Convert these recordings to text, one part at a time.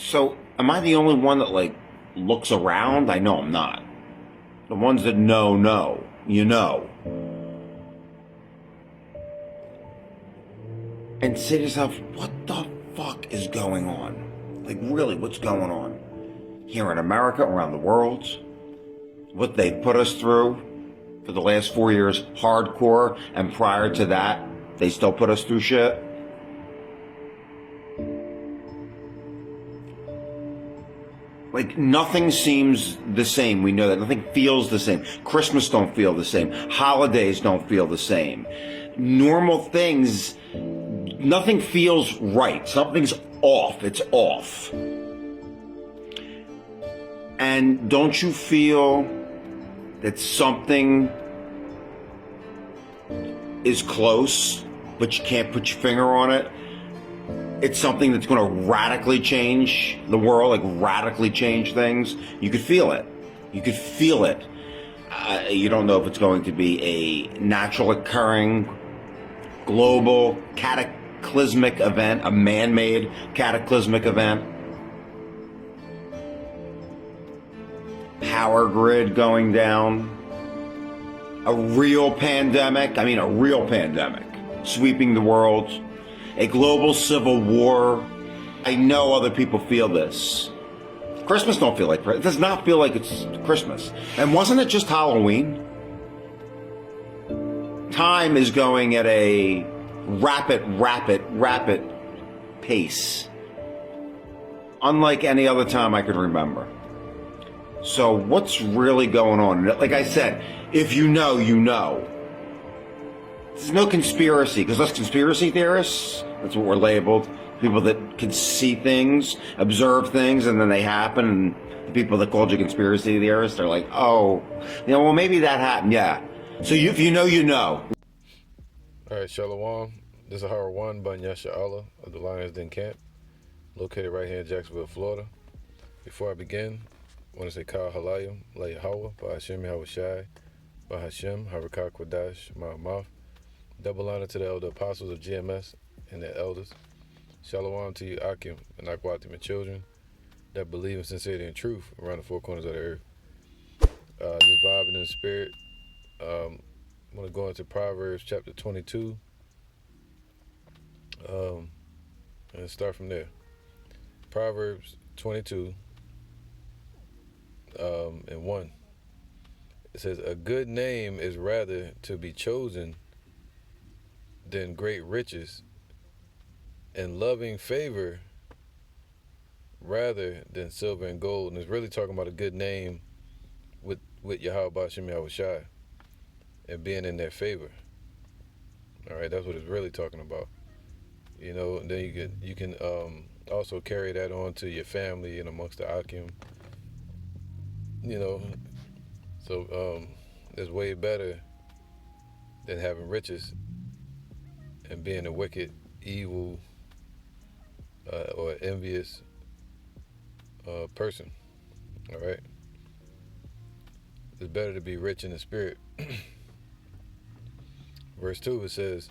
So, am I the only one that like looks around? I know I'm not. The ones that know, you know. And say to yourself, what the fuck is going on? Like, really, what's going on? Here in America, around the world, what they've put us through for the last 4 years, hardcore, and prior to that, they still put us through shit. Like, nothing seems the same. We know that. Nothing feels the same. Christmas don't feel the same. Holidays don't feel the same. Normal things, nothing feels right. Something's off. It's off. And don't you feel that something is close, but you can't put your finger on it? It's something that's going to radically change the world, like radically change things. You could feel it. You could feel it. You don't know if it's going to be a natural occurring, global, cataclysmic event, a man-made cataclysmic event. Power grid going down. A real pandemic, sweeping the world. A global civil war. I know other people feel this. Christmas don't feel like Christmas. It does not feel like it's Christmas. And wasn't it just Halloween? Time is going at a rapid pace. Unlike any other time I could remember. So what's really going on? Like I said, if you know, you know. There's no conspiracy, because us conspiracy theorists, that's what we're labeled. People that can see things, observe things, and then they happen. And the people that called you conspiracy theorists are like, oh, well, maybe that happened. Yeah. So if you know, you know. All right, Shalom. This is Howard One, Banyasha Allah of the Lions Den Camp, located right here in Jacksonville, Florida. Before I begin, I want to say Kal Halayim, La Yahweh, Ba Hashem Yahweh Shai, Ba Hashem, Harakah Kwadash, Ma'amaf. Double honor to the elder apostles of GMS and their elders. Shalom to you, Akim and Akwatim, and children that believe in sincerity and truth around the four corners of the earth. Just vibing in the spirit. I'm going to go into Proverbs chapter 22 and start from there. Proverbs 22 and 1. It says, a good name is rather to be chosen than great riches, and loving favor rather than silver and gold. And it's really talking about a good name with Yahweh Bashim Yahweh Shai and being in their favor. All right, that's what it's really talking about. You know, and then you can also carry that on to your family and amongst the Akim. You know, so it's way better than having riches and being a wicked, evil, or envious person. All right? It's better to be rich in the spirit. Verse 2, it says,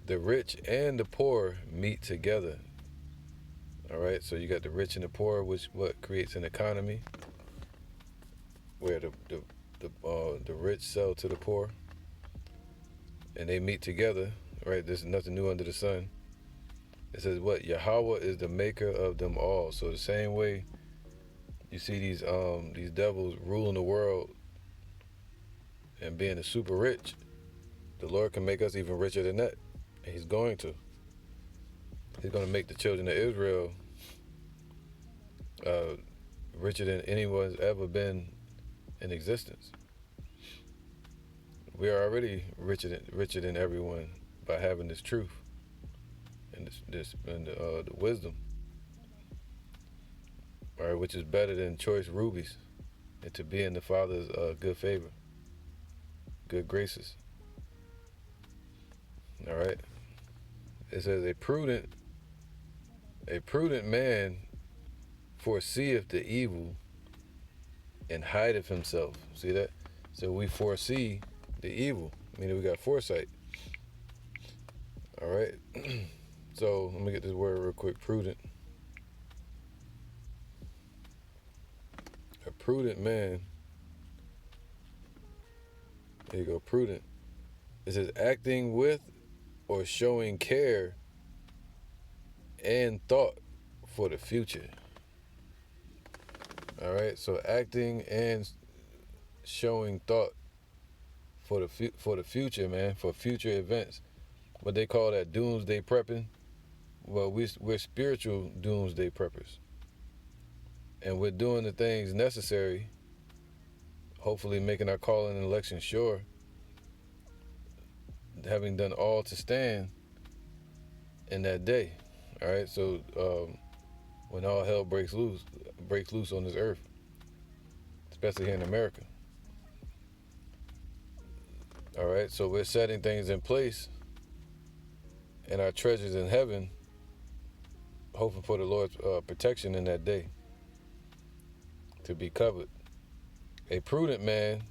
the rich and the poor meet together. All right? So you got the rich and the poor, which what creates an economy where the rich sell to the poor, and they meet together. Right, there's nothing new under the sun. It says what? Yahweh is the maker of them all. So the same way you see these devils ruling the world and being the super rich, the Lord can make us even richer than that. And he's going to. He's going to make the children of Israel richer than anyone's ever been in existence. We are already richer than everyone by having this truth and the wisdom, all right, which is better than choice rubies, and to be in the Father's good favor, good graces. All right. It says a prudent man foreseeth the evil and hideth himself. See that? So we foresee the evil, meaning we got foresight. All right. So let me get this word real quick. Prudent. prudent man, there you go, prudent. It says acting with or showing care and thought for the future. All right, so acting and showing thought for the future, man, for future events. What they call that doomsday prepping. Well, we're spiritual doomsday preppers, and we're doing the things necessary. Hopefully, making our calling and election sure. Having done all to stand in that day. All right, so when all hell breaks loose on this earth, especially here in America. All right, so we're setting things in place and our treasures in heaven, hoping for the Lord's protection in that day to be covered. A prudent man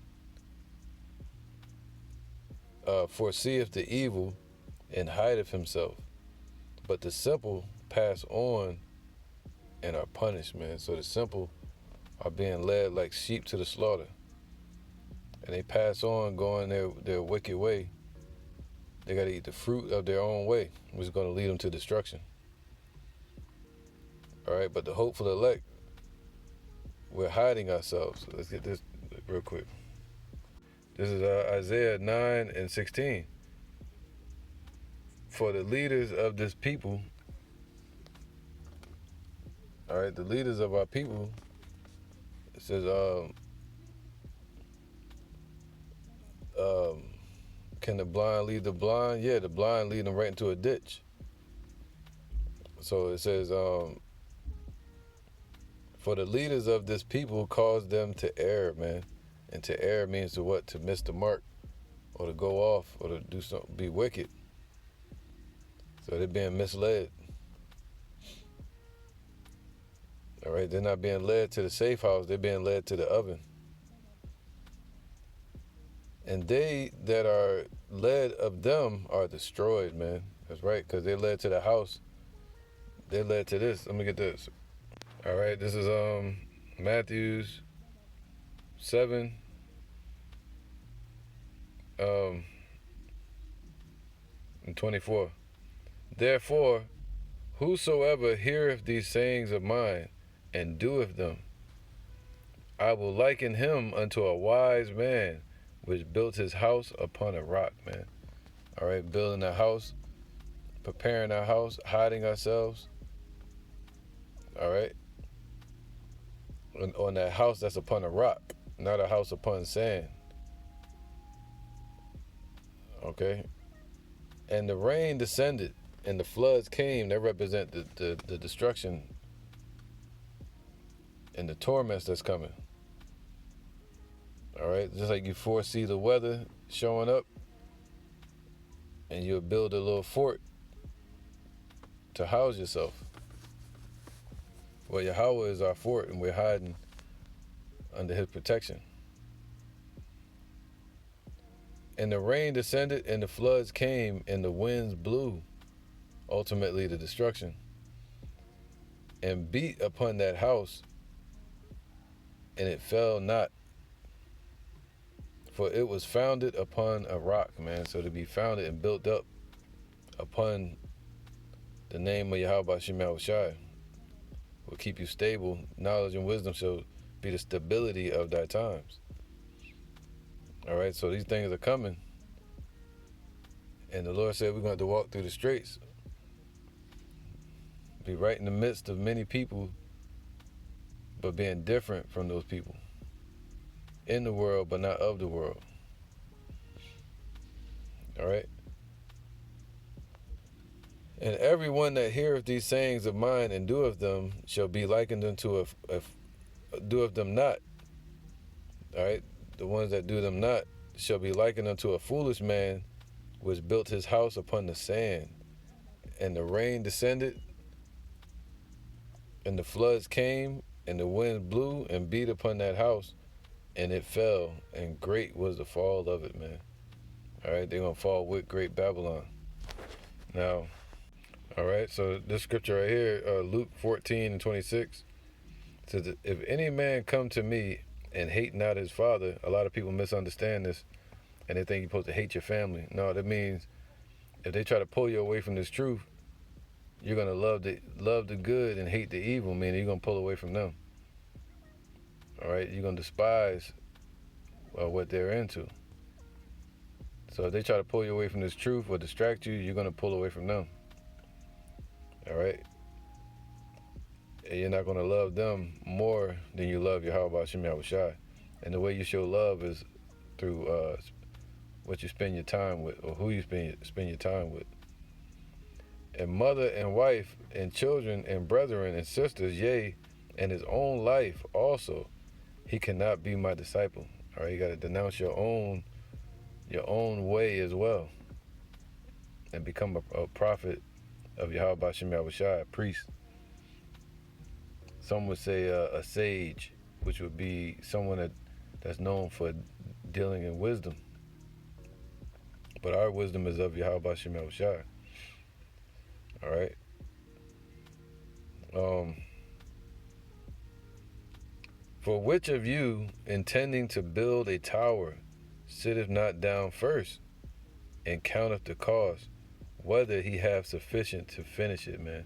foreseeth the evil and hideth himself, but the simple pass on and are punished, man. So the simple are being led like sheep to the slaughter, and they pass on going their wicked way. They got to eat the fruit of their own way, which is going to lead them to destruction. All right, but the hopeful elect, we're hiding ourselves. So let's get this real quick. This is Isaiah 9:16. For the leaders of this people, all right, the leaders of our people, it says, can the blind lead the blind? Yeah, the blind lead them right into a ditch. So it says, for the leaders of this people cause them to err, man. And to err means to what? To miss the mark, or to go off, or to do something, be wicked. So they're being misled. All right, they're not being led to the safe house, they're being led to the oven. And they that are led of them are destroyed, man. That's right, because they're led to the house. They're led to this. Let me get this. All right, this is Matthew's 7. And 24. Therefore, whosoever heareth these sayings of mine and doeth them, I will liken him unto a wise man which built his house upon a rock, man. All right, building a house, preparing our house, hiding ourselves. All right, on that house that's upon a rock, not a house upon sand. Okay, and the rain descended and the floods came. That represent the destruction and the torments that's coming. All right, just like you foresee the weather showing up, and you'll build a little fort to house yourself. Well, Yahweh is our fort, and we're hiding under his protection. And the rain descended, and the floods came, and the winds blew, ultimately the destruction, and beat upon that house, and it fell not. For it was founded upon a rock, man. So to be founded and built up upon the name of Yahweh B'Shem Yahushai will keep you stable. Knowledge and wisdom shall be the stability of thy times. All right, so these things are coming. And the Lord said we're going to have to walk through the straits. Be right in the midst of many people, but being different from those people. In the world, but not of the world. All right? And everyone that heareth these sayings of mine and doeth them shall be likened unto doeth them not. All right? The ones that do them not shall be likened unto a foolish man which built his house upon the sand. And the rain descended, and the floods came, and the wind blew and beat upon that house, and it fell, and great was the fall of it, man. All right, they're going to fall with great Babylon. Now, all right, so this scripture right here, Luke 14:26, says, if any man come to me and hate not his father. A lot of people misunderstand this, and they think you're supposed to hate your family. No, that means if they try to pull you away from this truth, you're gonna love the good and hate the evil. Meaning you're gonna pull away from them. All right, you're gonna despise what they're into. So if they try to pull you away from this truth or distract you, you're gonna pull away from them. All right, and you're not gonna love them more than you love Yahweh Shem Yahushai. And the way you show love is through what you spend your time with, or who you spend your time with. And mother and wife and children and brethren and sisters, yea, and his own life also, he cannot be my disciple. All right, you got to denounce your own way as well, and become a prophet of Yahweh Shem Yahushai, a priest. Some would say a sage, which would be someone that's known for dealing in wisdom. But our wisdom is of Yahweh Shem Yahushai. All right. For which of you, intending to build a tower, sitteth not down first, and counteth the cost, whether he have sufficient to finish it, man?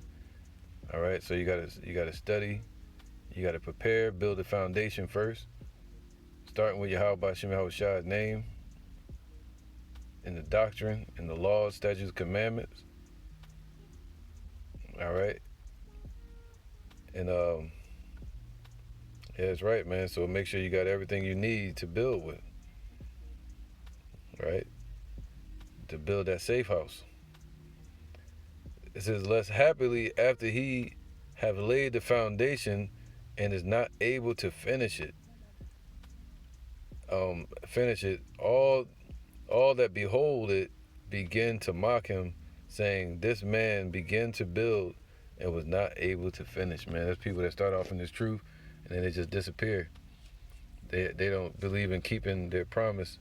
All right. So you gotta study, you gotta prepare, build a foundation first, starting with Yahweh Shem Yahushua's name, and the doctrine, and the laws, statutes, commandments. All right. And yeah, that's right, man. So make sure you got everything you need to build with. Right? To build that safe house. It says, less happily after he have laid the foundation and is not able to finish it. All that behold it begin to mock him, saying, this man began to build and was not able to finish. Man, there's people that start off in this truth and then they just disappear. They don't believe in keeping their promise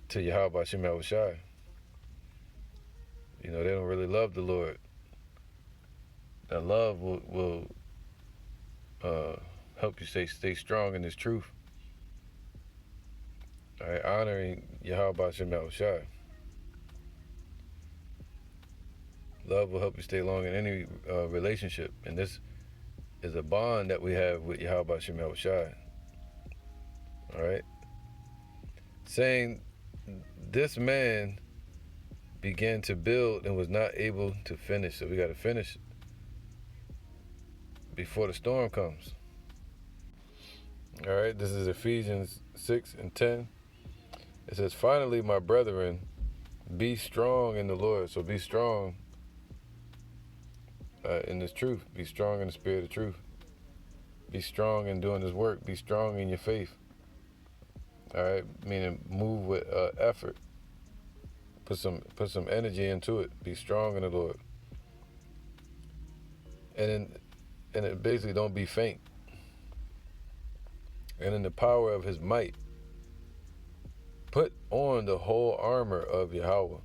to Yahweh Shem Yahushai. You know, they don't really love the Lord. That love will help you stay strong in this truth. All right, honoring Yahweh Shem Yahushai. Love will help you stay long in any relationship. And this is a bond that we have with Yahweh Shem Yahushai. All right? Saying, this man began to build and was not able to finish. So we got to finish before the storm comes. All right? This is Ephesians 6:10. It says, finally, my brethren, be strong in the Lord. So be strong in this truth. Be strong in the spirit of truth. Be strong in doing this work. Be strong in your faith. All right, meaning move with effort. Put some energy into it. Be strong in the Lord. And it basically don't be faint. And in the power of his might, put on the whole armor of Yahweh.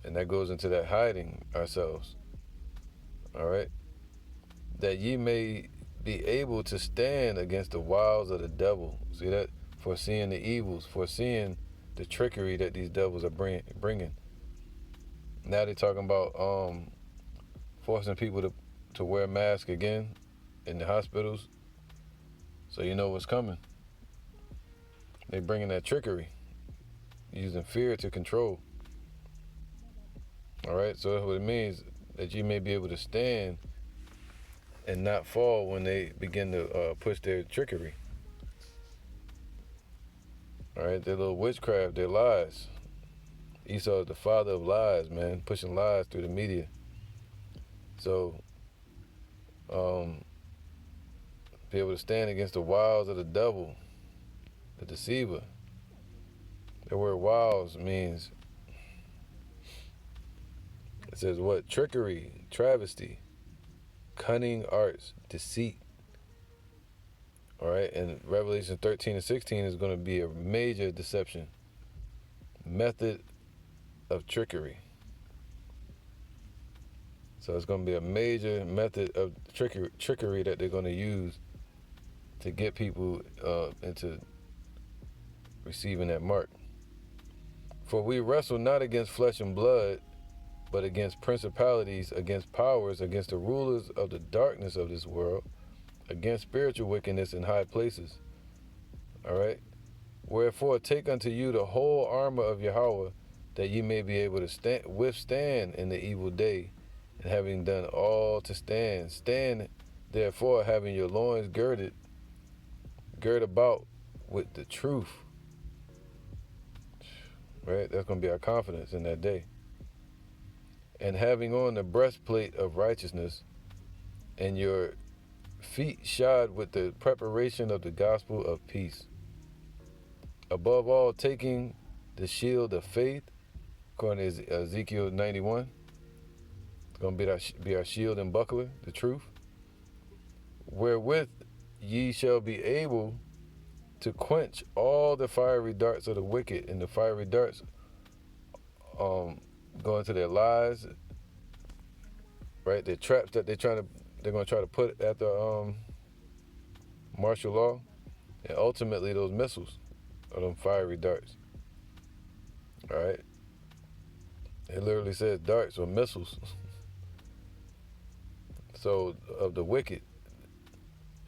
And that goes into that hiding ourselves. All right, that ye may be able to stand against the wiles of the devil. See that? Foreseeing the evils, foreseeing the trickery that these devils are bringing. Now they're talking about forcing people to wear masks again in the hospitals. So you know what's coming. They're bringing that trickery, using fear to control. All right, so that's what it means, that you may be able to stand and not fall when they begin to push their trickery. All right, their little witchcraft, their lies. Esau is the father of lies, man, pushing lies through the media. So, be able to stand against the wiles of the devil, the deceiver. The word wiles means, it says what? Trickery, travesty, cunning arts, deceit. All right, and Revelation 13:16 is going to be a major deception, method of trickery. So it's going to be a major method of trickery that they're going to use to get people into receiving that mark. For we wrestle not against flesh and blood, but against principalities, against powers, against the rulers of the darkness of this world, against spiritual wickedness in high places. All right? Wherefore take unto you the whole armor of Yahweh, that ye may be able to withstand in the evil day, and having done all to stand. Stand therefore, having your loins girded, gird about with the truth. Right? That's going to be our confidence in that day. And having on the breastplate of righteousness, and your feet shod with the preparation of the gospel of peace. Above all, taking the shield of faith, according to Ezekiel 91. It's going to be our shield and buckler, the truth. Wherewith ye shall be able to quench all the fiery darts of the wicked, and the fiery darts go into their lies, right? The traps that they're going to try to put at the martial law, and ultimately those missiles or them fiery darts. All right, it literally says darts or missiles. So of the wicked,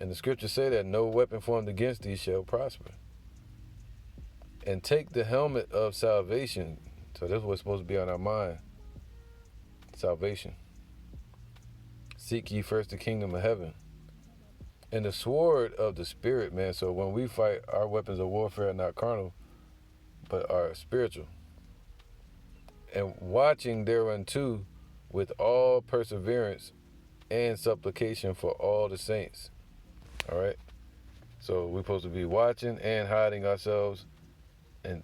and the scriptures say that no weapon formed against thee shall prosper. And take the helmet of salvation. So this is what's supposed to be on our mind. Salvation. Seek ye first the kingdom of heaven. And the sword of the Spirit, man. So when we fight, our weapons of warfare are not carnal, but are spiritual. And watching thereunto with all perseverance and supplication for all the saints. All right? So we're supposed to be watching and hiding ourselves, and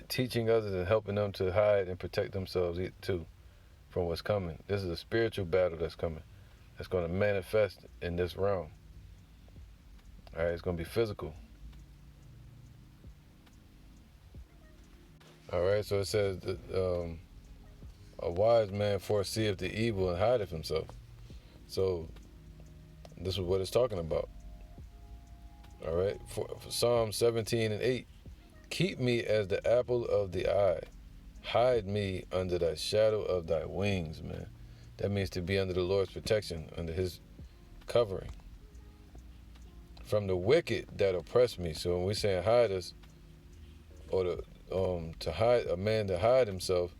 teaching others and helping them to hide and protect themselves too from what's coming. This is a spiritual battle that's coming. That's going to manifest in this realm. All right, it's going to be physical. All right, so it says that a wise man foreseeth the evil and hideth himself. So this is what it's talking about. All right, for Psalm 17:8. Keep me as the apple of the eye. Hide me under thy shadow of thy wings, man. That means to be under the Lord's protection, under his covering. From the wicked that oppress me. So when we're saying hide us, or to hide a man, to hide himself,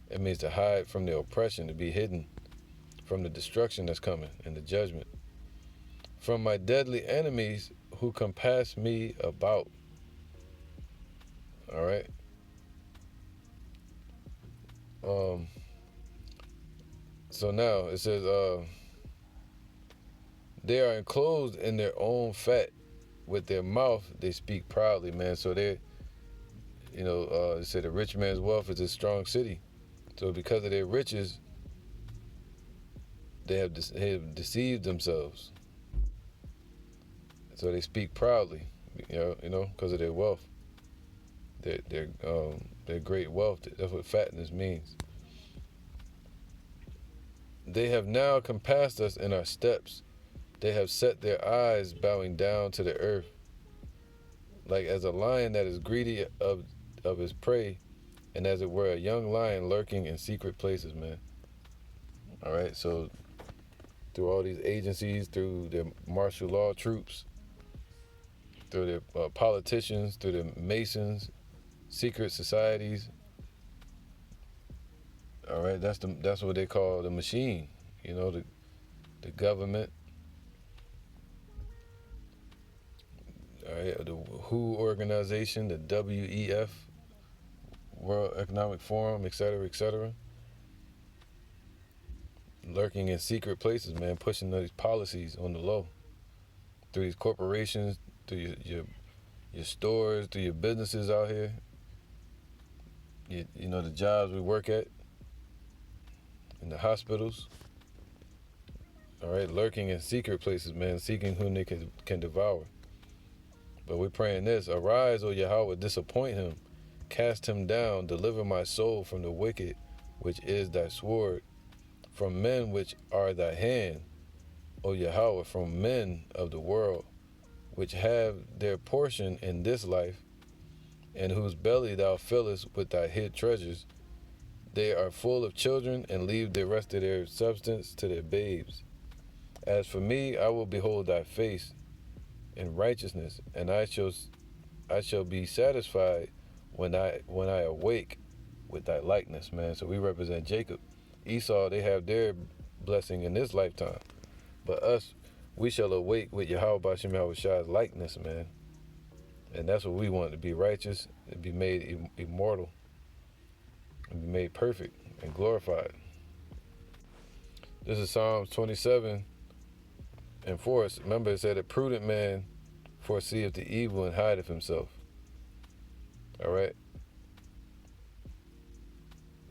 it means to hide from the oppression, to be hidden from the destruction that's coming and the judgment. From my deadly enemies who compass me about. All right. So now it says, they are enclosed in their own fat. With their mouth, they speak proudly, man. So they, they say the rich man's wealth is a strong city. So because of their riches, they have deceived themselves. So they speak proudly, because of their wealth. Their great wealth. That's what fatness means. They have now compassed us in our steps. They have set their eyes bowing down to the earth. Like as a lion that is greedy of his prey, and as it were a young lion lurking in secret places, man. All right, so through all these agencies, through the martial law troops, through the politicians, through the Masons, secret societies. All right, that's what they call the machine. The government. All right, the WHO organization, the WEF, World Economic Forum, etc., lurking in secret places, man, pushing these policies on the low through these corporations, through your stores, through your businesses out here. The jobs we work at, in the hospitals. All right, lurking in secret places, man, seeking whom they can devour. But we're praying this: arise, O Yahweh, disappoint him, cast him down, deliver my soul from the wicked, which is thy sword, from men which are thy hand, O Yahweh, from men of the world, which have their portion in this life, and whose belly thou fillest with thy hid treasures. They are full of children, and leave the rest of their substance to their babes. As for me, I will behold thy face in righteousness, and I shall be satisfied when I awake with thy likeness, man. So we represent Jacob. Esau, they have their blessing in this lifetime. But us, we shall awake with Yahweh Bashim Yahushai's likeness, man. And that's what we want, to be righteous, and be made immortal, and be made perfect and glorified. This is Psalms 27 and 4. Remember, it said, a prudent man foreseeth the evil and hideth himself. All right?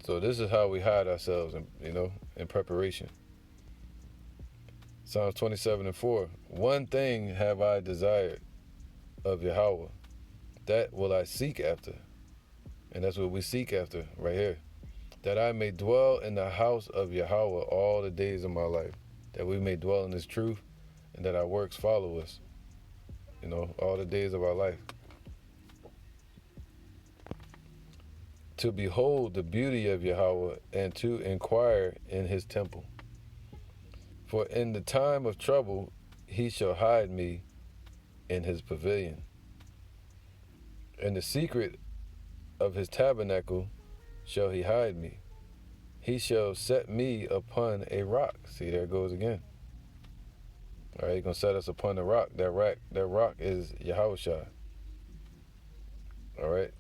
So this is how we hide ourselves, in preparation. Psalms 27 and 4. One thing have I desired of Yahweh, that will I seek after. And that's what we seek after right here. That I may dwell in the house of Yahweh all the days of my life. That we may dwell in His truth, and that our works follow us, all the days of our life. To behold the beauty of Yahweh, and to inquire in His temple. For in the time of trouble He shall hide me in His pavilion. In the secret of His tabernacle shall He hide me. He shall set me upon a rock. See, there it goes again. All right, He's going to set us upon a rock. That rock is Yahushua. All right,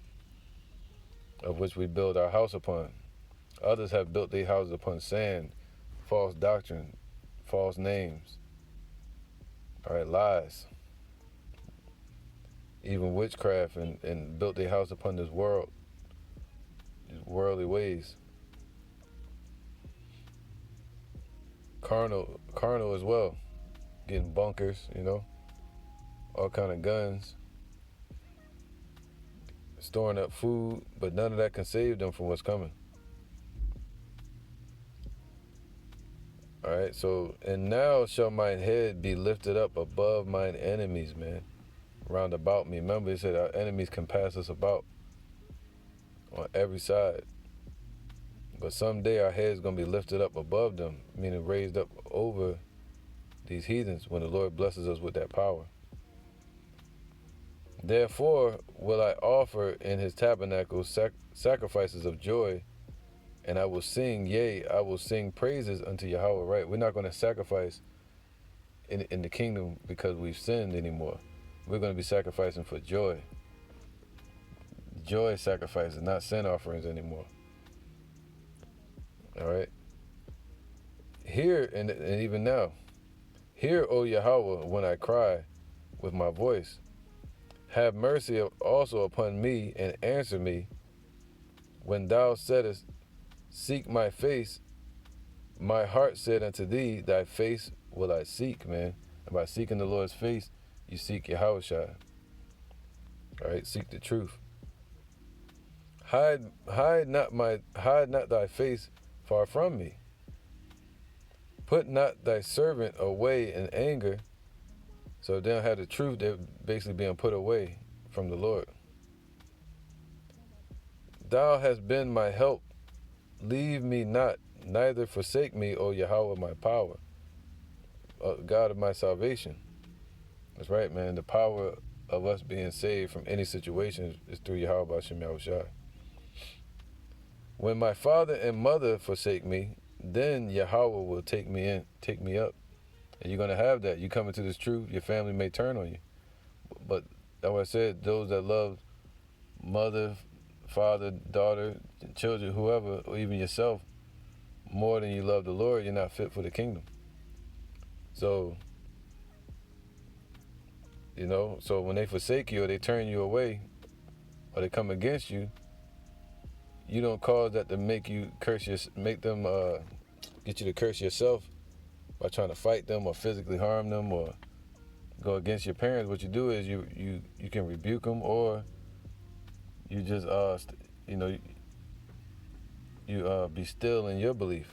of which we build our house upon. Others have built their houses upon sand, false doctrine, false names, all right, lies, even witchcraft, and built their house upon this world, these worldly ways. Carnal as well, getting bunkers, all kind of guns, storing up food, but none of that can save them from what's coming. All right, so, and now shall mine head be lifted up above mine enemies, man, round about me. Remember, He said our enemies can pass us about on every side. But someday our head's going to be lifted up above them, meaning raised up over these heathens when the Lord blesses us with that power. Therefore will I offer in His tabernacle sacrifices of joy, and I will sing, yea, I will sing praises unto Yahweh. Right? We're not going to sacrifice in the kingdom because we've sinned anymore. We're going to be sacrificing for joy. Joy sacrifices, not sin offerings anymore. All right? Hear, and even now, hear, O Yahweh, when I cry with my voice. Have mercy also upon me, and answer me. When thou saidest, seek my face, my heart said unto thee, thy face will I seek, man. And by seeking the Lord's face, you seek Yahushua. All right, seek the truth. Hide not thy face far from me. Put not thy servant away in anger. So they don't have the truth, they're basically being put away from the Lord. Thou hast been my help. Leave me not, neither forsake me, O Yahweh, my power, God of my salvation. That's right, man. The power of us being saved from any situation is through Yahweh B'Shem Yahushai. When my father and mother forsake me, then Yahweh will take me up. And you're going to have that. You come into this truth, your family may turn on you. But that's what I said, those that love mother, father, daughter, children, whoever, or even yourself, more than you love the Lord, you're not fit for the kingdom. So, so when they forsake you or they turn you away or they come against you, you don't cause that to make you get you to curse yourself by trying to fight them or physically harm them or go against your parents. What you do is you can rebuke them, or you just be still in your belief,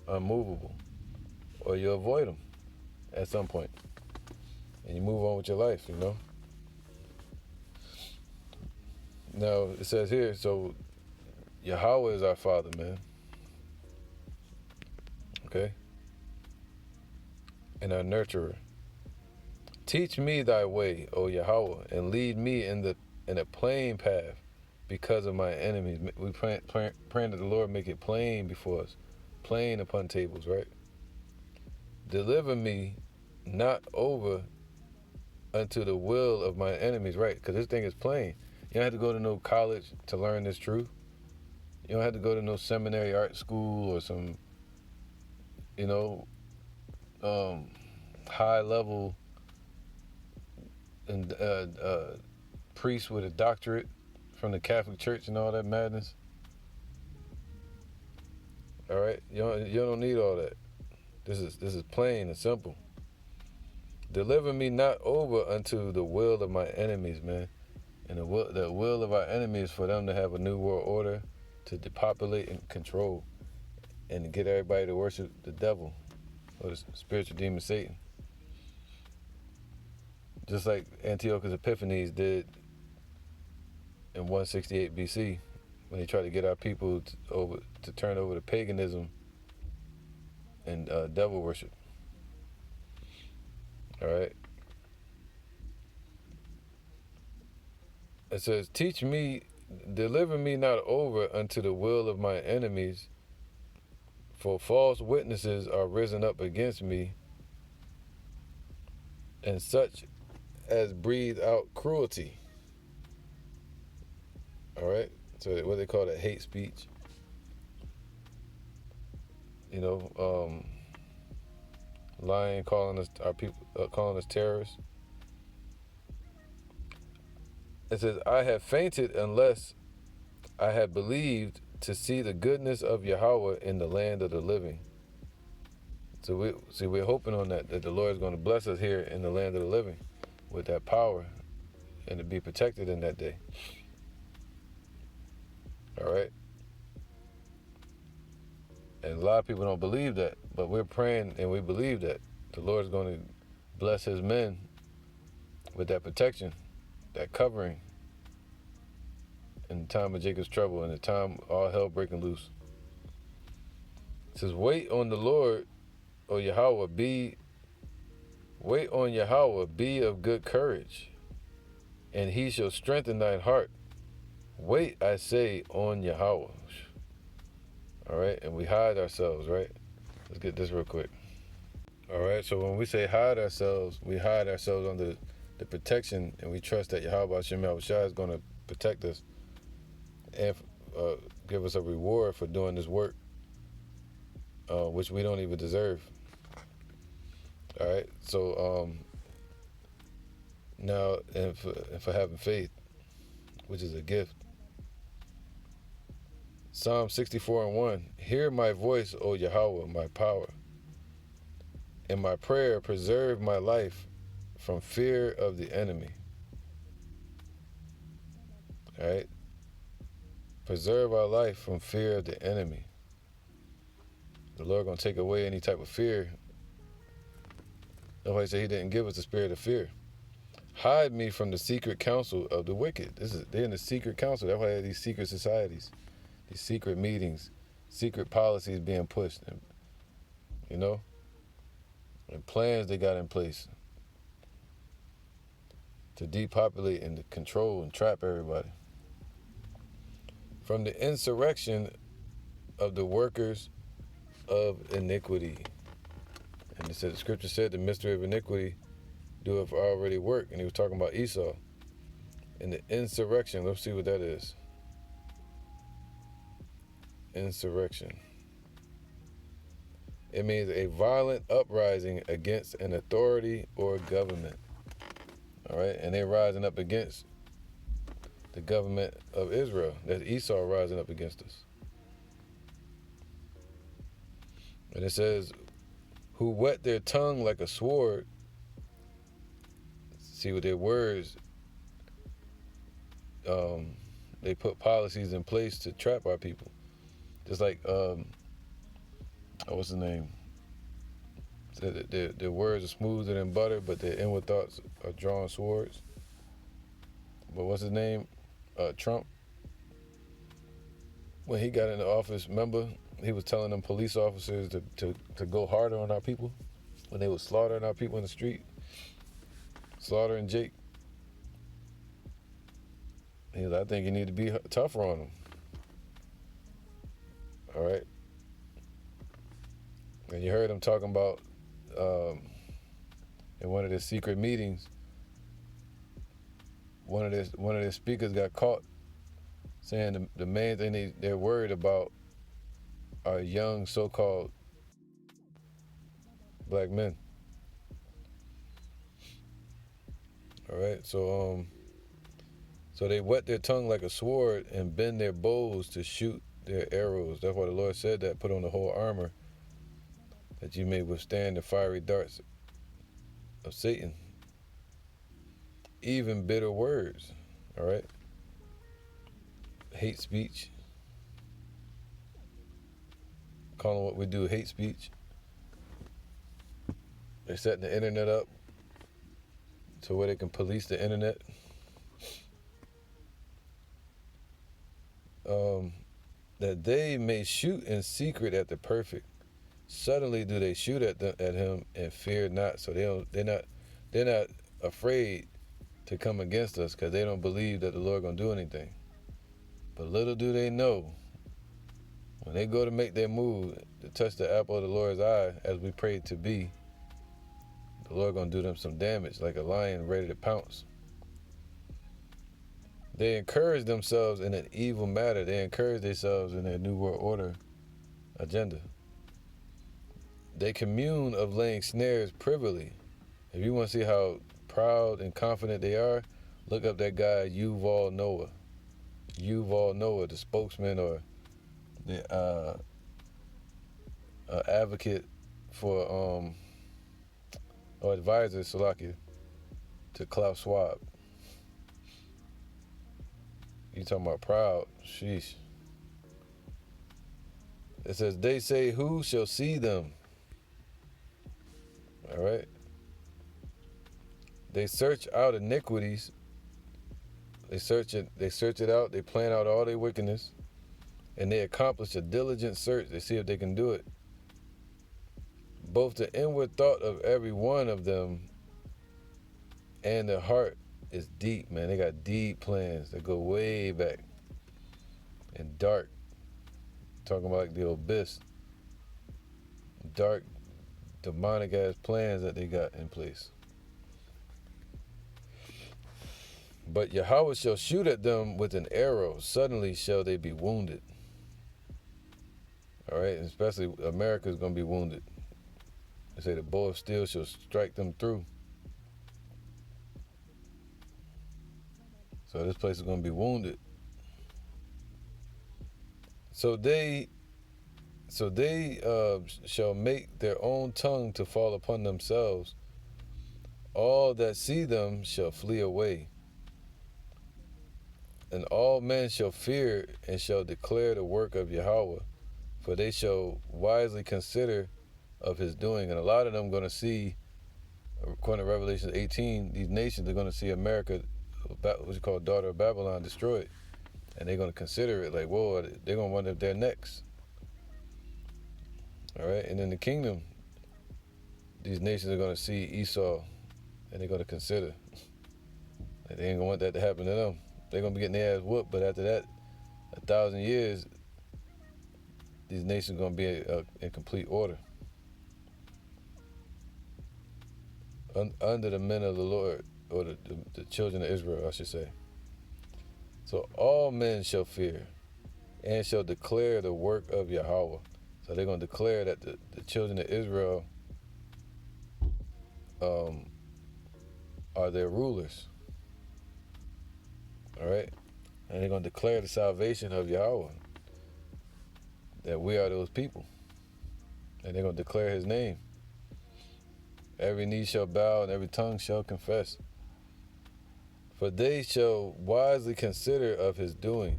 unmovable, or you avoid them at some point. and you move on with your life, you know. Now it says here, so Yahweh is our Father, man. Okay? And our nurturer. Teach me thy way, O Yahweh, and lead me in a plain path because of my enemies. We praying that the Lord make it plain before us, plain upon tables, right? Deliver me not over unto the will of my enemies, right? Because this thing is plain. You don't have to go to no college to learn this truth. You don't have to go to no seminary, art school, or some, you know, high level and priest with a doctorate from the Catholic Church and all that madness. All right, you don't need all that. This is plain and simple. Deliver me not over unto the will of my enemies, man. And the will of our enemies for them to have a new world order, to depopulate and control, and to get everybody to worship the devil or the spiritual demon Satan. Just like Antiochus Epiphanes did in 168 BC when he tried to get our people to turn over to paganism and devil worship. All right. It says, teach me, deliver me not over unto the will of my enemies, for false witnesses are risen up against me, and such as breathe out cruelty. All right. So what they call that, hate speech. You know, lying, calling us our people, calling us terrorists. It says, I have fainted unless I had believed to see the goodness of Yahweh in the land of the living. So we're hoping on that the Lord is going to bless us here in the land of the living with that power and to be protected in that day. All right. And a lot of people don't believe that, but we're praying and we believe that the Lord is going to bless his men with that protection, that covering in the time of Jacob's trouble, in the time all hell breaking loose. It says, wait on the Lord, O Yahweh, wait on Yahweh, be of good courage, and he shall strengthen thine heart. Wait, I say, on Yahweh. All right, and we hide ourselves, right? Let's get this real quick. All right, so when we say hide ourselves, we hide ourselves under the protection, and we trust that Yahweh Hashem Yahushua is going to protect us and give us a reward for doing this work, which we don't even deserve. All right, so now, and for having faith, which is a gift. Psalm 64:1, hear my voice, O Yahweh, my power. In my prayer, preserve my life from fear of the enemy. All right? Preserve our life from fear of the enemy. The Lord going to take away any type of fear. Nobody said he didn't give us the spirit of fear. Hide me from the secret counsel of the wicked. They're in the secret counsel. That's why they have these secret societies, these secret meetings, secret policies being pushed, you know, and plans they got in place to depopulate and to control and trap everybody. From the insurrection of the workers of iniquity. And it said, the scripture said the mystery of iniquity doeth already work. And he was talking about Esau. And the insurrection, let's see what that is. Insurrection. It means a violent uprising against an authority or government. All right, and they're rising up against the government of Israel. That's Esau rising up against us. And it says, who whet their tongue like a sword. See, with their words, they put policies in place to trap our people. Just like, what's the name? Their words are smoother than butter, but their inward thoughts are drawn swords. But what's his name? Trump. When he got into office, remember, he was telling them police officers to go harder on our people when they were slaughtering our people in the street, slaughtering Jake. He was, I think you need to be tougher on them. All right. And you heard him talking about in one of their secret meetings, one of their speakers got caught saying the main thing they're worried about are young so-called black men. All right, so they whet their tongue like a sword and bend their bows to shoot their arrows. That's why the Lord said that, put on the whole armor that you may withstand the fiery darts of Satan. Even bitter words, all right? Hate speech. Calling what we do hate speech. They're setting the internet up to where they can police the internet. That they may shoot in secret at the perfect. Suddenly do they shoot at him and fear not. So they're not afraid to come against us because they don't believe that the Lord gonna do anything. But little do they know, when they go to make their move to touch the apple of the Lord's eye, as we prayed to be, the Lord gonna do them some damage, like a lion ready to pounce. They encourage themselves in an evil matter. They encourage themselves in their New World Order agenda. They commune of laying snares privily. If you want to see how proud and confident they are, look up that guy Yuval Noah. Yuval Noah, the spokesman or the advocate for or advisor, Salakia, to Klaus Schwab. You talking about proud? Sheesh. It says, they say, who shall see them? All right. They search out iniquities. They search it out. They plan out all their wickedness. And they accomplish a diligent search. They see if they can do it. Both the inward thought of every one of them and the heart is deep, man. They got deep plans that go way back and dark. Talking about like the abyss. Dark, demonic ass plans that they got in place. But Yahweh shall shoot at them with an arrow. Suddenly shall they be wounded. All right, and especially America is going to be wounded. They say the bow of steel shall strike them through. So this place is going to be wounded. So they shall make their own tongue to fall upon themselves. All that see them shall flee away. And all men shall fear and shall declare the work of Yahweh, for they shall wisely consider of his doing. And a lot of them going to see, according to Revelation 18, these nations are going to see America, what you call daughter of Babylon, destroyed. And they're going to consider it like, whoa, they're going to wonder if they're next. All right, and in the kingdom, these nations are going to see Esau, and they're going to consider. Like they ain't going to want that to happen to them. They're going to be getting their ass whooped, but after that, 1,000 years, these nations are going to be in complete order. Under the men of the Lord, or the children of Israel, I should say. So all men shall fear and shall declare the work of Yahweh. So they're going to declare that the children of Israel are their rulers. All right? And they're going to declare the salvation of Yahweh. That we are those people. And they're going to declare his name. Every knee shall bow and every tongue shall confess. For they shall wisely consider of his doing.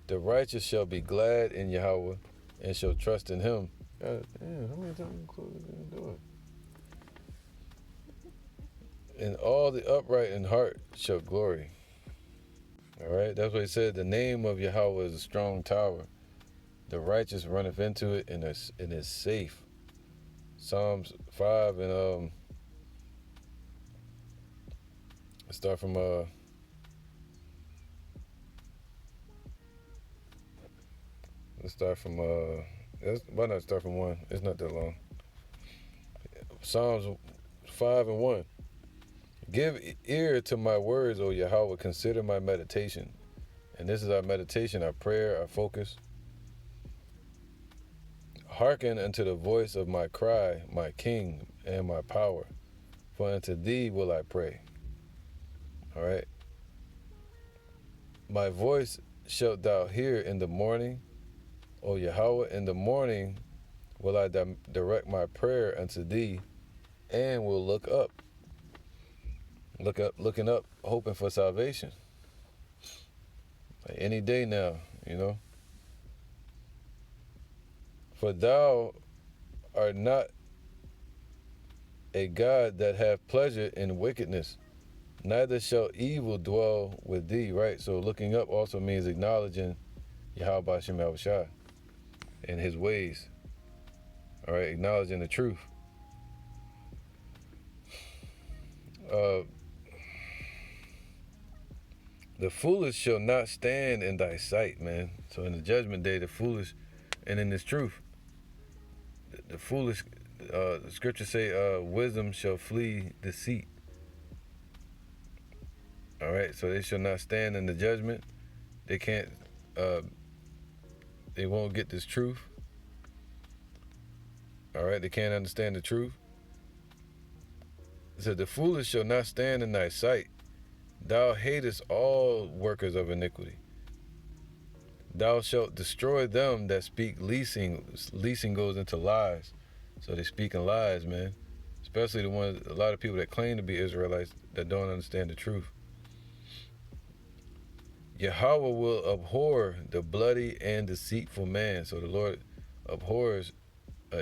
The righteous shall be glad in Yahweh and shall trust in him. God damn, how many times you close it and do it? And all the upright in heart shall glory. All right, that's what he said. The name of Yahweh is a strong tower. The righteous runneth into it and is safe. Psalms 5 and let's start from why not start from 1? It's not that long. Psalms 5 and 1. Give ear to my words, O Yahweh, consider my meditation. And this is our meditation, our prayer, our focus. Hearken unto the voice of my cry, my King and my power, for unto thee will I pray. All right. My voice shalt thou hear in the morning, O Yahweh, in the morning will I direct my prayer unto thee, and will looking up, hoping for salvation. Like any day now, you know. For thou art not a God that hath pleasure in wickedness, neither shall evil dwell with thee, right? So looking up also means acknowledging Yahweh B'Shem Yahushua and his ways. All right, acknowledging the truth. The foolish shall not stand in thy sight, man. So in the judgment day, the foolish, and in this truth, the foolish, the scriptures say, wisdom shall flee deceit. All right, so they shall not stand in the judgment. They can't, they won't get this truth. All right, they can't understand the truth. It said, the foolish shall not stand in thy sight. Thou hatest all workers of iniquity. Thou shalt destroy them that speak leasing. Leasing goes into lies. So they speak in lies, man. Especially a lot of people that claim to be Israelites that don't understand the truth. Yahweh will abhor the bloody and deceitful man. So the Lord abhors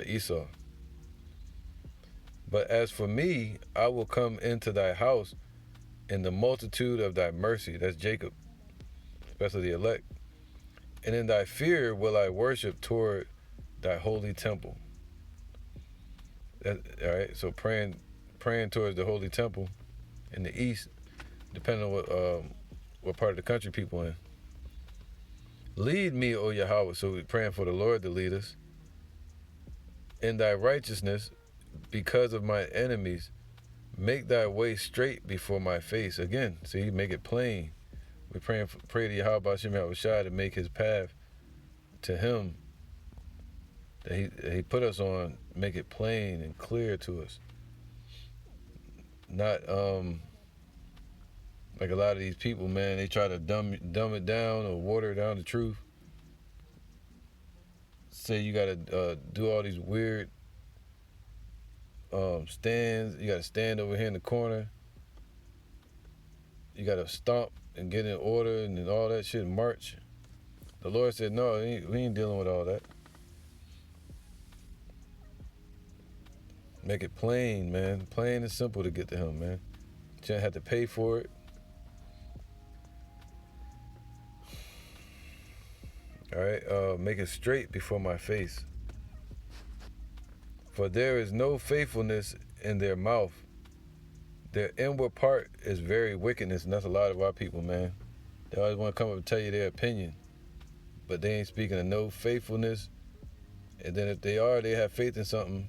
Esau. But as for me, I will come into thy house in the multitude of thy mercy. That's Jacob, especially the elect. And in thy fear will I worship toward thy holy temple. All right, so praying towards the holy temple in the east, depending on what part of the country people in. Lead me, O Yahweh. So we're praying for the Lord to lead us. In thy righteousness, because of my enemies, make thy way straight before my face. Again, see, make it plain. We pray to Yahweh B'Shem Yahushua to make his path to him that he put us on, make it plain and clear to us. Not like a lot of these people, man, they try to dumb it down or water down the truth. Say you gotta do all these weird stands. You gotta stand over here in the corner. You gotta stomp and get in order and all that shit and march. The Lord said, no, we ain't dealing with all that. Make it plain, man. Plain and simple to get to him, man. You shouldn't have to pay for it. All right, make it straight before my face. For there is no faithfulness in their mouth. Their inward part is very wickedness, and that's a lot of our people, man. They always want to come up and tell you their opinion, but they ain't speaking of no faithfulness. And then if they have faith in something,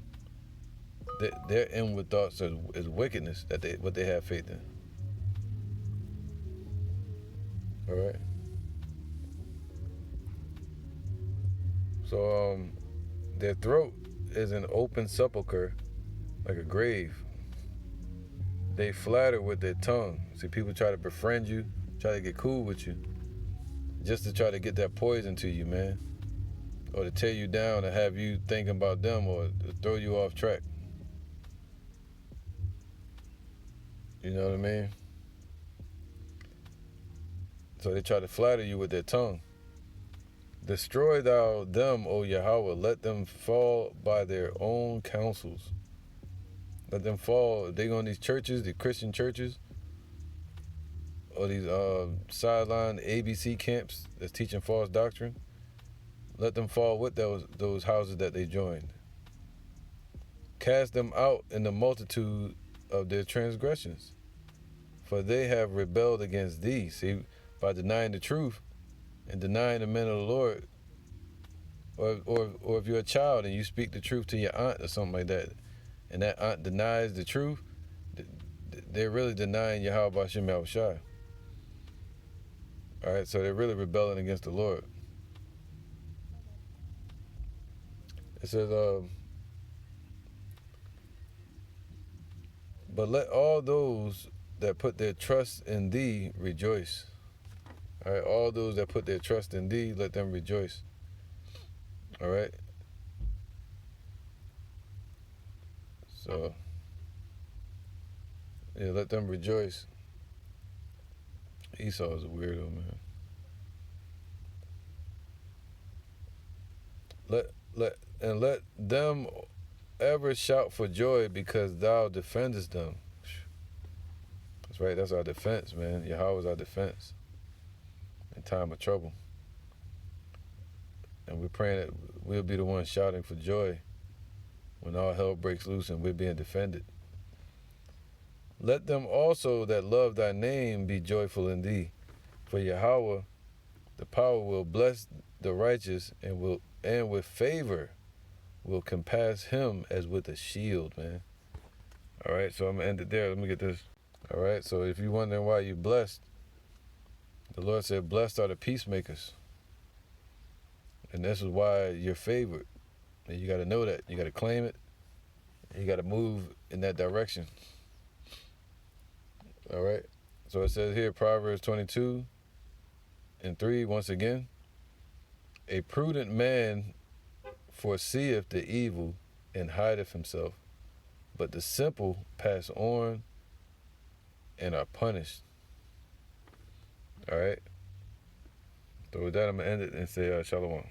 their inward thoughts is wickedness, what they have faith in. All right. So their throat is an open sepulcher, like a grave. They flatter with their tongue. See, people try to befriend you, try to get cool with you, just to try to get that poison to you, man. Or to tear you down and have you thinking about them, or to throw you off track. You know what I mean? So they try to flatter you with their tongue. Destroy thou them, O Yahweh, let them fall by their own counsels. Let them fall. If they go in these churches, the Christian churches, or these sideline ABC camps that's teaching false doctrine, let them fall with those houses that they joined. Cast them out in the multitude of their transgressions, for they have rebelled against thee. See, by denying the truth and denying the men of the Lord, or if you're a child and you speak the truth to your aunt or something like that, and that aunt denies the truth, they're really denying Yahweh B'Shem Yahushai. All right, so they're really rebelling against the Lord. It says, but let all those that put their trust in thee rejoice. All right, all those that put their trust in thee, let them rejoice. All right. So, yeah, let them rejoice. Esau is a weirdo, man. Let them ever shout for joy because thou defendest them. That's right, that's our defense, man. Yahweh is our defense in time of trouble. And we're praying that we'll be the ones shouting for joy when all hell breaks loose and we're being defended. Let them also that love thy name be joyful in thee. For Yahweh, the power will bless the righteous and with favor will compass him as with a shield, man. All right, so I'm going to end it there. Let me get this. All right, so if you're wondering why you're blessed, the Lord said, blessed are the peacemakers. And this is why you're favored. And you got to know that. You got to claim it. And you got to move in that direction. All right. So it says here, Proverbs 22:3, once again, a prudent man foreseeth the evil and hideth himself, but the simple pass on and are punished. All right. So with that, I'm going to end it and say shalom.